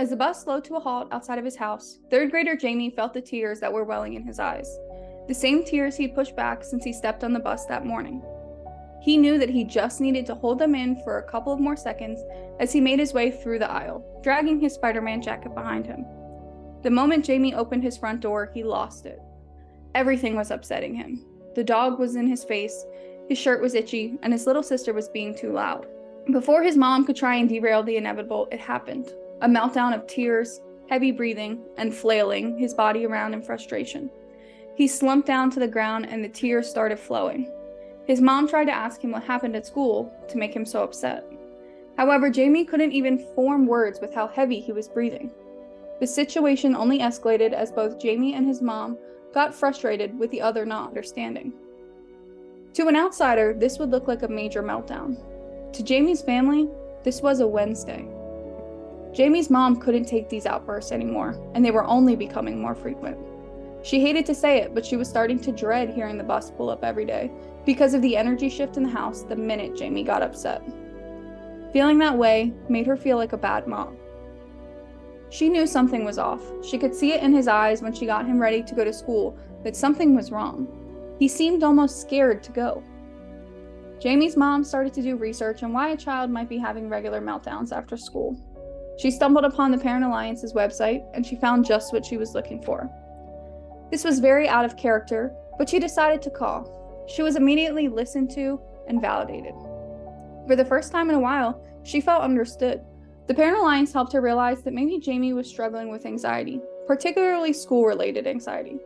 As the bus slowed to a halt outside of his house, third grader Jamie felt the tears that were welling in his eyes. The same tears he'd pushed back since he stepped on the bus that morning. He knew that he just needed to hold them in for a couple of more seconds as he made his way through the aisle, dragging his Spider-Man jacket behind him. The moment Jamie opened his front door, he lost it. Everything was upsetting him. The dog was in his face, his shirt was itchy, and his little sister was being too loud. Before his mom could try and derail the inevitable, it happened. A meltdown of tears, heavy breathing, and flailing his body around in frustration. He slumped down to the ground and the tears started flowing. His mom tried to ask him what happened at school to make him so upset. However, Jamie couldn't even form words with how heavy he was breathing. The situation only escalated as both Jamie and his mom got frustrated with the other not understanding. To an outsider, this would look like a major meltdown. To Jamie's family, this was a Wednesday. Jamie's mom couldn't take these outbursts anymore, and they were only becoming more frequent. She hated to say it, but she was starting to dread hearing the bus pull up every day because of the energy shift in the house the minute Jamie got upset. Feeling that way made her feel like a bad mom. She knew something was off. She could see it in his eyes when she got him ready to go to school that something was wrong. He seemed almost scared to go. Jamie's mom started to do research on why a child might be having regular meltdowns after school. She stumbled upon the Parent Alliance's website and she found just what she was looking for. This was very out of character, but she decided to call. She was immediately listened to and validated. For the first time in a while, she felt understood. The Parent Alliance helped her realize that maybe Jamie was struggling with anxiety, particularly school-related anxiety.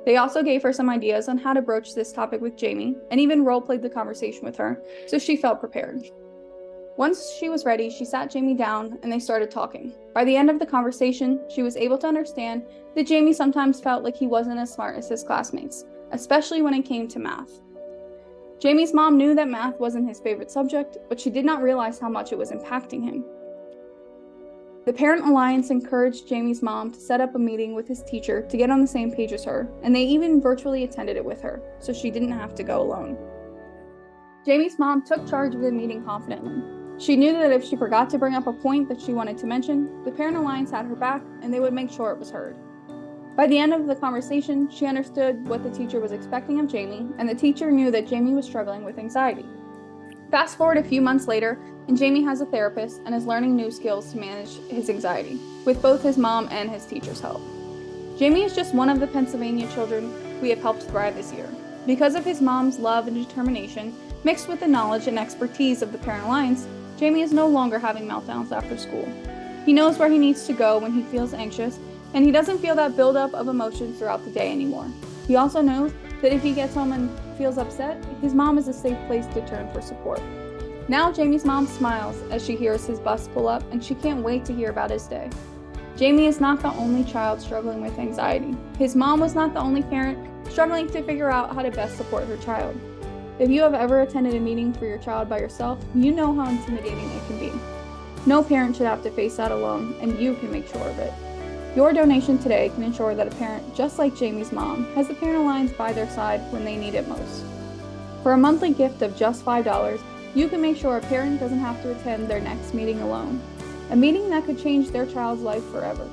They also gave her some ideas on how to broach this topic with Jamie, and even role-played the conversation with her, so she felt prepared. Once she was ready, she sat Jamie down and they started talking. By the end of the conversation, she was able to understand that Jamie sometimes felt like he wasn't as smart as his classmates, especially when it came to math. Jamie's mom knew that math wasn't his favorite subject, but she did not realize how much it was impacting him. The Parent Alliance encouraged Jamie's mom to set up a meeting with his teacher to get on the same page as her, and they even virtually attended it with her, so she didn't have to go alone. Jamie's mom took charge of the meeting confidently. She knew that if she forgot to bring up a point that she wanted to mention, the Parent Alliance had her back and they would make sure it was heard. By the end of the conversation, she understood what the teacher was expecting of Jamie, and the teacher knew that Jamie was struggling with anxiety. Fast forward a few months later, and Jamie has a therapist and is learning new skills to manage his anxiety, with both his mom and his teacher's help. Jamie is just one of the Pennsylvania children we have helped thrive this year. Because of his mom's love and determination, mixed with the knowledge and expertise of the Parent Alliance, Jamie is no longer having meltdowns after school. He knows where he needs to go when he feels anxious, and he doesn't feel that buildup of emotions throughout the day anymore. He also knows that if he gets home and feels upset, his mom is a safe place to turn for support. Now Jamie's mom smiles as she hears his bus pull up, and she can't wait to hear about his day. Jamie is not the only child struggling with anxiety. His mom was not the only parent struggling to figure out how to best support her child. If you have ever attended a meeting for your child by yourself, you know how intimidating it can be. No parent should have to face that alone, and you can make sure of it. Your donation today can ensure that a parent just like Jamie's mom has the Parent Alliance by their side when they need it most. For a monthly gift of just $5, you can make sure a parent doesn't have to attend their next meeting alone. A meeting that could change their child's life forever.